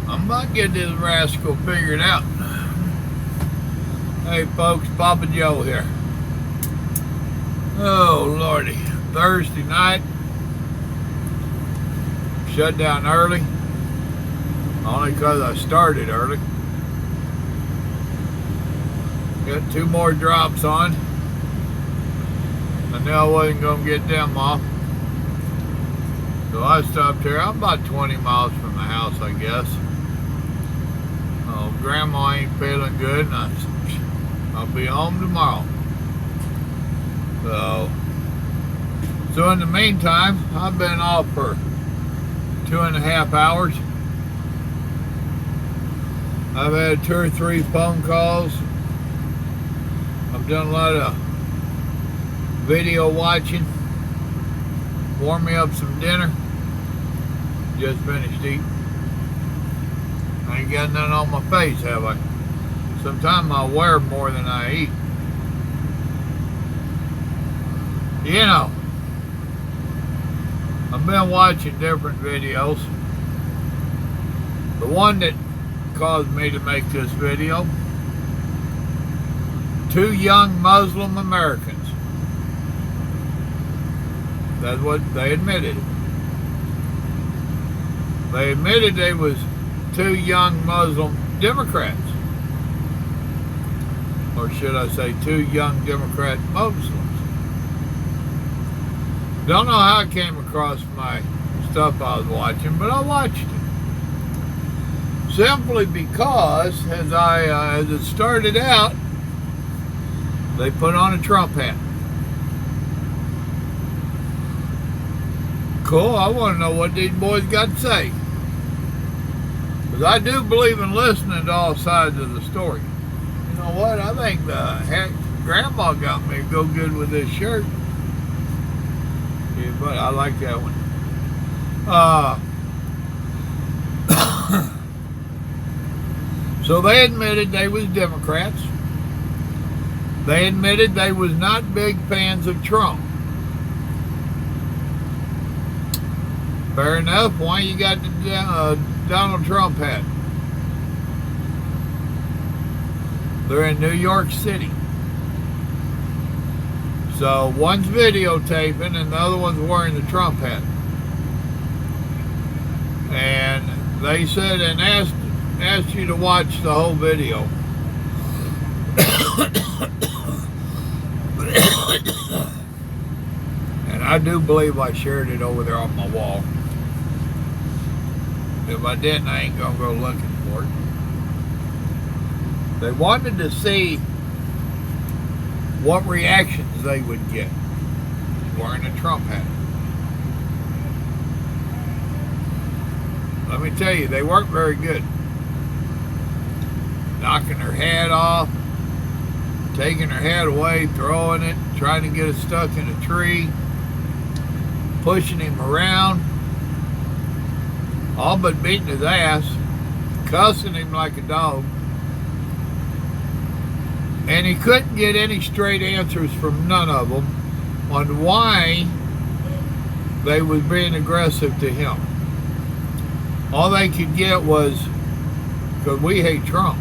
I'm about to get this rascal figured out. Hey folks, Papa Joe here. Oh lordy, Thursday night, shut down early, only because I started early. Got 2 more drops on. I knew I wasn't going to get them off. So I stopped here. I'm about 20 miles from the house, I guess. Oh, Grandma ain't feeling good, and I'll be home tomorrow. So in the meantime, I've been off for 2.5 hours. I've had 2 or 3 phone calls. I've done a lot of video watching. Warm me up some dinner. Just finished eating. I ain't got nothing on my face, have I? Sometimes I wear more than I eat. You know, I've been watching different videos. The one that caused me to make this video, 2 young Muslim Americans. That's what they admitted. They admitted they was 2 young Muslim Democrats. Or should I say 2 young Democrat Muslims. Don't know how I came across my stuff I was watching, but I watched it. Simply because, as it started out, they put on a Trump hat. Cool, I want to know what these boys got to say. Because I do believe in listening to all sides of the story. You know what? I think Grandma got me to go good with this shirt. Yeah, but I like that one. So they admitted they was Democrats. They admitted they was not big fans of Trump. Fair enough. Why you got the Donald Trump hat? They're in New York City. So one's videotaping and the other one's wearing the Trump hat. And they said and asked you to watch the whole video. And I do believe I shared it over there on my wall. If I didn't, I ain't gonna go looking for it. They wanted to see what reactions they would get wearing a Trump hat. Let me tell you, they weren't very good. Knocking her hat off, taking her hat away, throwing it, trying to get it stuck in a tree, pushing him around, all but beating his ass, cussing him like a dog. And he couldn't get any straight answers from none of them on why they was being aggressive to him. All they could get was, because we hate Trump.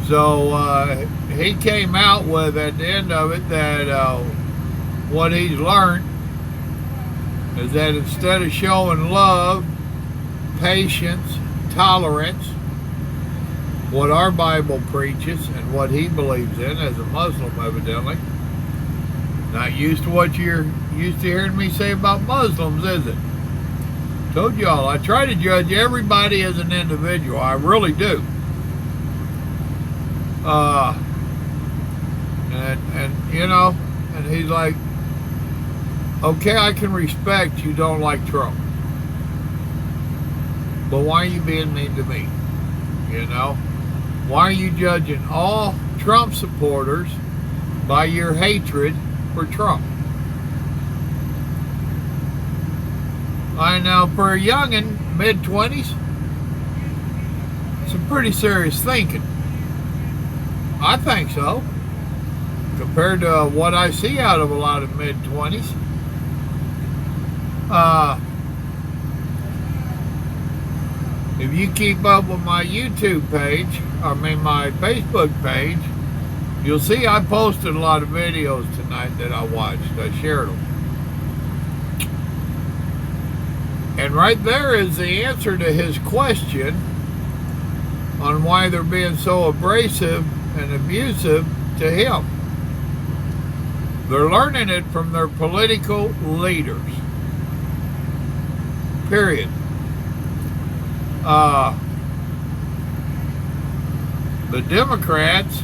So he came out with, at the end of it, that what he's learned is that instead of showing love, patience, tolerance, what our Bible preaches and what he believes in as a Muslim, evidently, not used to what you're used to hearing me say about Muslims, is it? Told y'all, I try to judge everybody as an individual. I really do. And you know, and he's like, okay, I can respect you don't like Trump, but why are you being mean to me? You know, why are you judging all Trump supporters by your hatred for Trump? I know for a youngin', mid-20s, some pretty serious thinking. I think so. Compared to what I see out of a lot of mid-20s. If you keep up with my YouTube page, my Facebook page, you'll see I posted a lot of videos tonight that I watched. I shared them. And right there is the answer to his question on why they're being so abrasive and abusive to him. They're learning it from their political leaders. Period. The Democrats,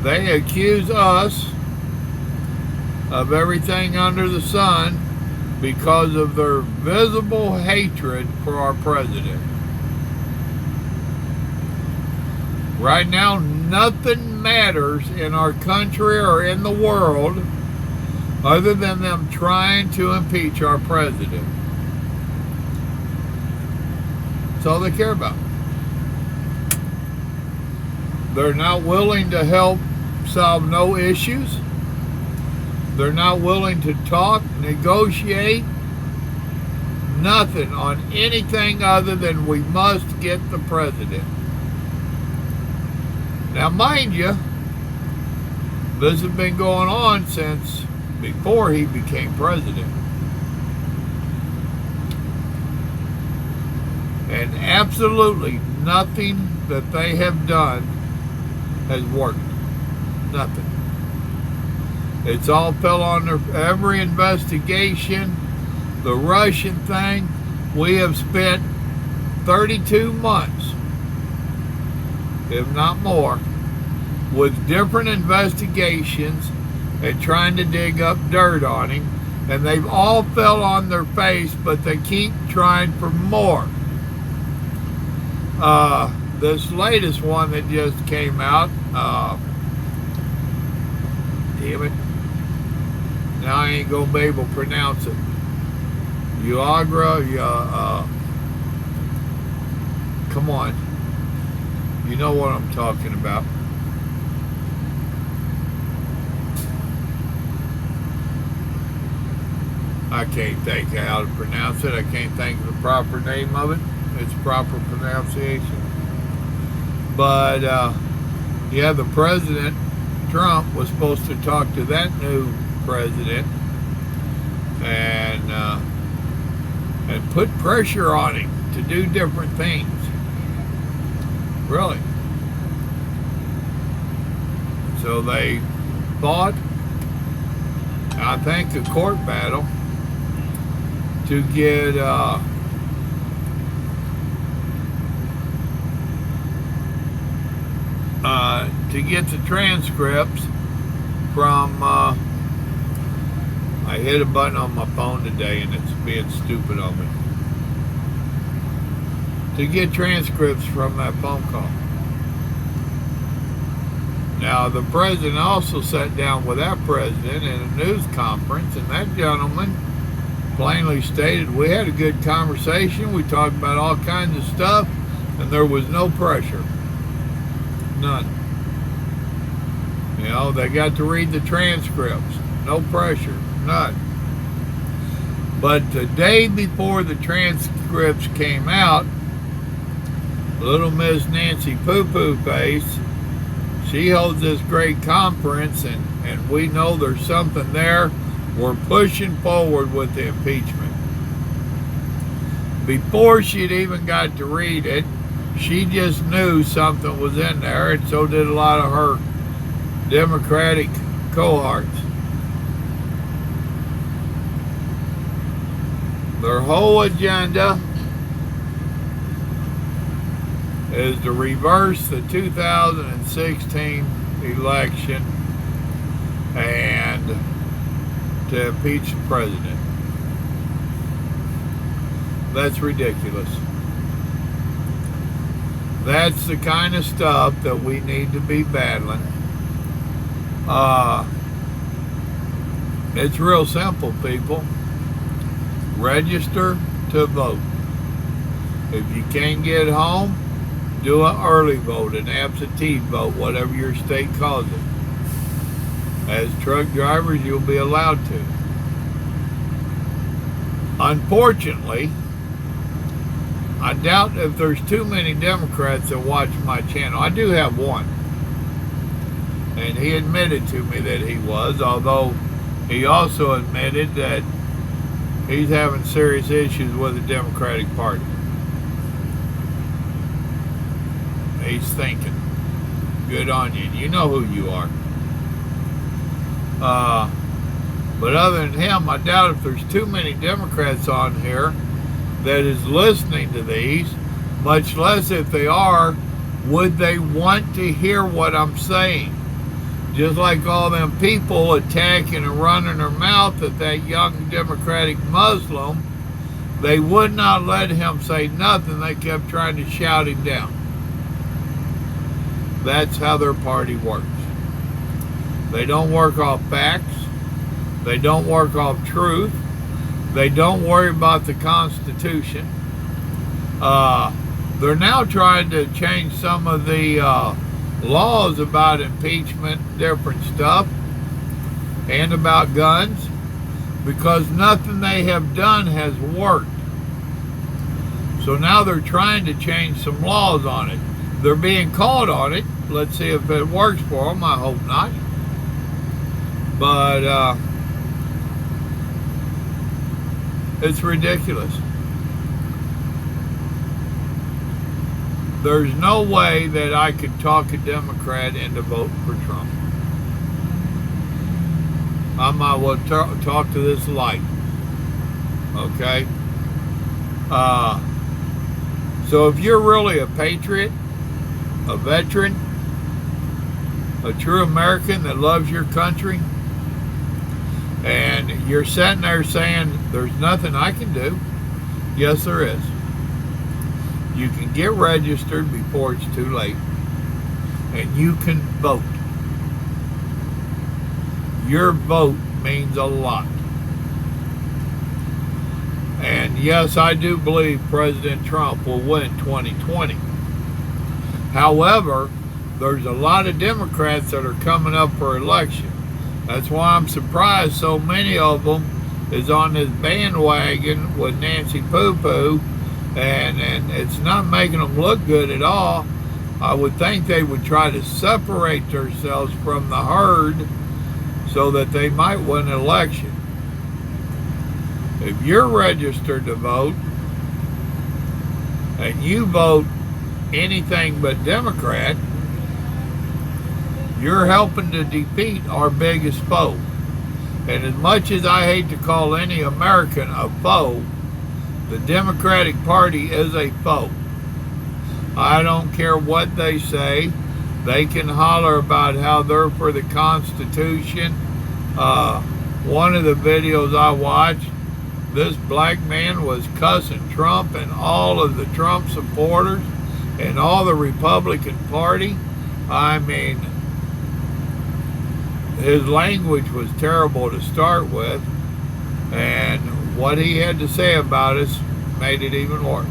they accuse us of everything under the sun because of their visible hatred for our president. Right now, nothing matters in our country or in the world other than them trying to impeach our president. That's all they care about. They're not willing to help solve no issues. They're not willing to talk, negotiate, nothing on anything other than we must get the president. Now, mind you, this has been going on since before he became president. And absolutely nothing that they have done has worked. Nothing. It's all fell on every investigation. The Russian thing, we have spent 32 months, if not more, with different investigations and trying to dig up dirt on him. And they've all fell on their face, but they keep trying for more. This latest one that just came out, damn it, now I ain't gonna be able to pronounce it. Come on, you know what I'm talking about. I can't think how to pronounce it. I can't think of the proper name of it. Its proper pronunciation. But yeah, the president, Trump, was supposed to talk to that new president and put pressure on him to do different things. Really. So they fought, I think, a court battle to get the transcripts from I hit a button on my phone today and it's being stupid on me. To get transcripts from that phone call. Now, the president also sat down with that president in a news conference, and that gentleman plainly stated, we had a good conversation, we talked about all kinds of stuff, and there was no pressure. None. You know, they got to read the transcripts. No pressure. None. But the day before the transcripts came out, little Miss Nancy Poo-Poo Face, she holds this great conference, and we know there's something there. We're pushing forward with the impeachment. Before she'd even got to read it, she just knew something was in there, and so did a lot of her Democratic cohorts. Their whole agenda is to reverse the 2016 election and to impeach the president. That's ridiculous. That's the kind of stuff that we need to be battling. It's real simple, people. Register to vote. If you can't get home, do an early vote, an absentee vote, whatever your state calls it. As truck drivers, you'll be allowed to. Unfortunately, I doubt if there's too many Democrats that watch my channel. I do have one. And he admitted to me that he was, although he also admitted that he's having serious issues with the Democratic Party. He's thinking. Good on you. You know who you are. But other than him, I doubt if there's too many Democrats on here that is listening to these, much less if they are, would they want to hear what I'm saying? Just like all them people attacking and running their mouth at that young Democratic Muslim, they would not let him say nothing. They kept trying to shout him down. That's how their party works. They don't work off facts. They don't work off truth. They don't worry about the Constitution. They're now trying to change some of the laws about impeachment, different stuff, and about guns, because nothing they have done has worked. So now they're trying to change some laws on it. They're being called on it. Let's see if it works for them. I hope not. But it's ridiculous. There's no way that I could talk a Democrat into voting for Trump. I might well talk to this light. Okay? So if you're really a patriot, a veteran, a true American that loves your country, and you're sitting there saying, there's nothing I can do. Yes, there is. You can get registered before it's too late, and you can vote. Your vote means a lot. And yes, I do believe President Trump will win 2020. However, there's a lot of Democrats that are coming up for election. That's why I'm surprised so many of them is on this bandwagon with Nancy Poo-Poo, and it's not making them look good at all. I would think they would try to separate themselves from the herd so that they might win an election. If you're registered to vote and you vote anything but Democrat, you're helping to defeat our biggest foe. And as much as I hate to call any American a foe, the Democratic Party is a foe. I don't care what they say. They can holler about how they're for the Constitution. One of the videos I watched, this black man was cussing Trump and all of the Trump supporters and all the Republican Party. I mean, his language was terrible to start with, and what he had to say about us made it even worse.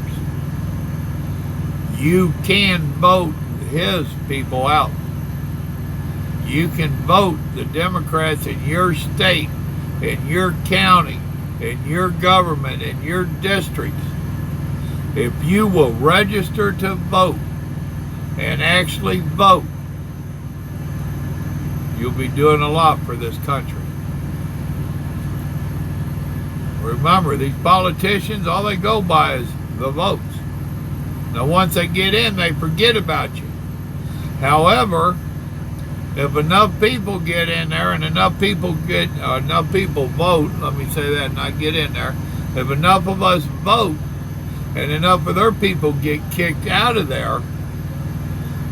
You can vote his people out. You can vote the Democrats in your state, in your county, in your government, in your districts. If you will register to vote and actually vote, you'll be doing a lot for this country. Remember, these politicians, all they go by is the votes. Now, once they get in, they forget about you. However, if enough people get in there and enough people vote, let me say that, not get in there. If enough of us vote and enough of their people get kicked out of there,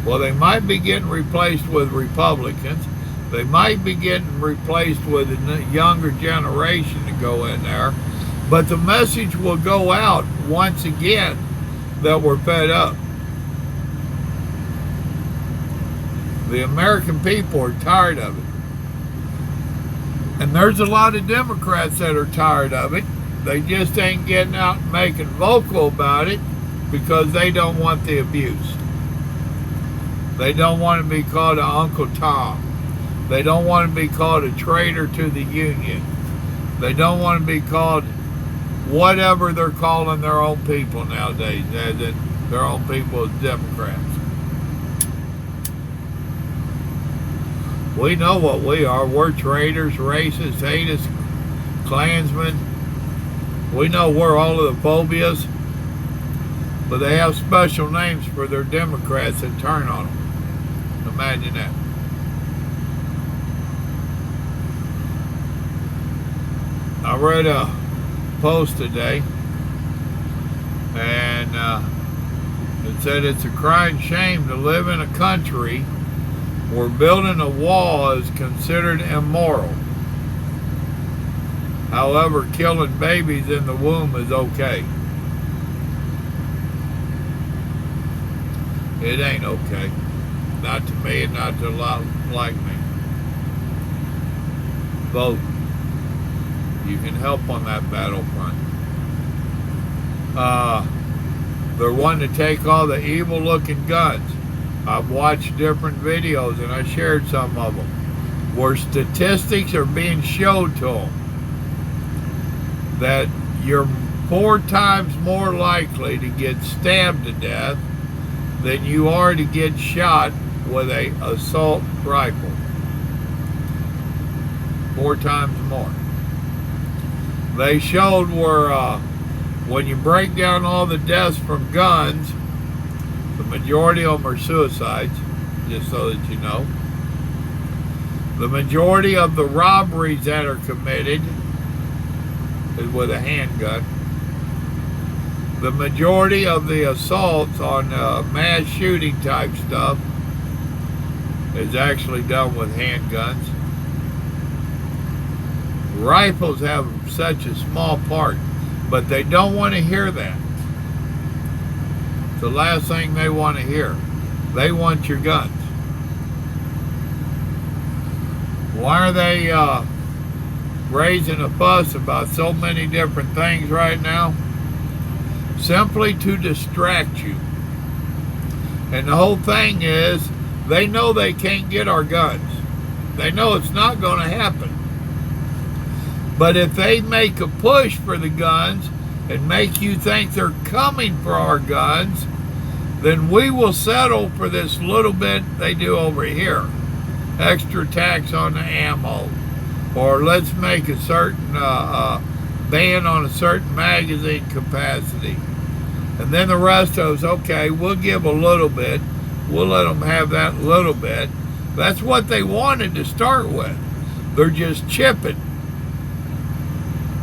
well, they might be getting replaced with Republicans. They might be getting replaced with a younger generation to go in there. But the message will go out once again that we're fed up. The American people are tired of it. And there's a lot of Democrats that are tired of it. They just ain't getting out and making vocal about it because they don't want the abuse. They don't want to be called an Uncle Tom. They don't want to be called a traitor to the Union. They don't want to be called whatever they're calling their own people nowadays, as in their own people as Democrats. We know what we are. We're traitors, racists, hatists, Klansmen. We know we're all of the phobias, but they have special names for their Democrats that turn on them. Imagine that. I read a post today, and it said it's a crying shame to live in a country where building a wall is considered immoral. However, killing babies in the womb is okay. It ain't okay. Not to me and not to a lot like me. Vote. You can help on that battlefront. They're wanting to take all the evil-looking guns. I've watched different videos and I shared some of them where statistics are being showed to them that you're 4 times more likely to get stabbed to death than you are to get shot with an assault rifle. 4 times more. They showed where when you break down all the deaths from guns, the majority of them are suicides, just so that you know. The majority of the robberies that are committed is with a handgun. The majority of the assaults on mass shooting type stuff is actually done with handguns. Rifles have such a small part, but they don't want to hear that. It's the last thing they want to hear. They want your guns. Why are they raising a fuss about so many different things right now? Simply to distract you. And the whole thing is, they know they can't get our guns. They know it's not going to happen. But if they make a push for the guns and make you think they're coming for our guns, then we will settle for this little bit they do over here. Extra tax on the ammo. Or let's make a certain ban on a certain magazine capacity. And then the rest of us, okay, we'll give a little bit. We'll let them have that little bit. That's what they wanted to start with. They're just chipping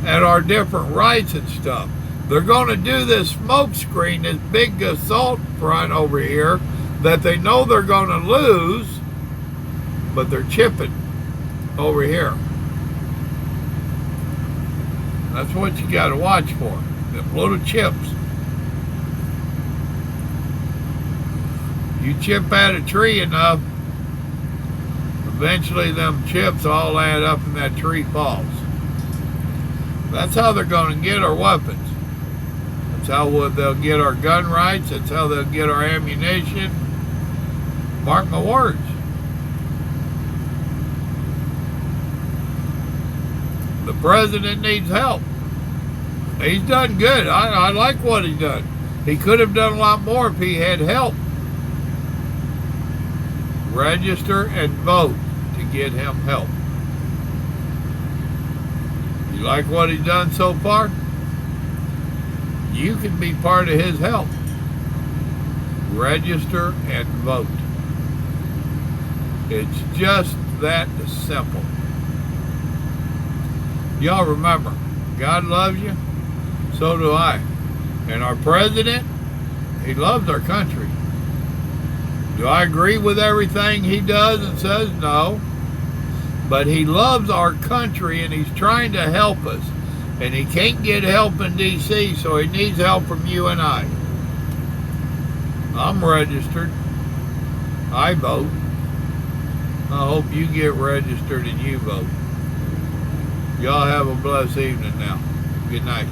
at our different rights and stuff. They're going to do this smoke screen, this big assault front over here that they know they're going to lose, but they're chipping over here. That's what you got to watch for, them little chips. You chip at a tree enough, eventually them chips all add up and that tree falls. That's how they're going to get our weapons. That's how they'll get our gun rights. That's how they'll get our ammunition. Mark my words. The president needs help. He's done good. I like what he's done. He could have done a lot more if he had help. Register and vote to get him help. You like what he's done so far? You can be part of his help. Register and vote. It's just that simple. Y'all remember, God loves you, so do I. And our president, he loves our country. Do I agree with everything he does and says? No. But he loves our country and he's trying to help us. And he can't get help in D.C., so he needs help from you and I. I'm registered. I vote. I hope you get registered and you vote. Y'all have a blessed evening now. Good night.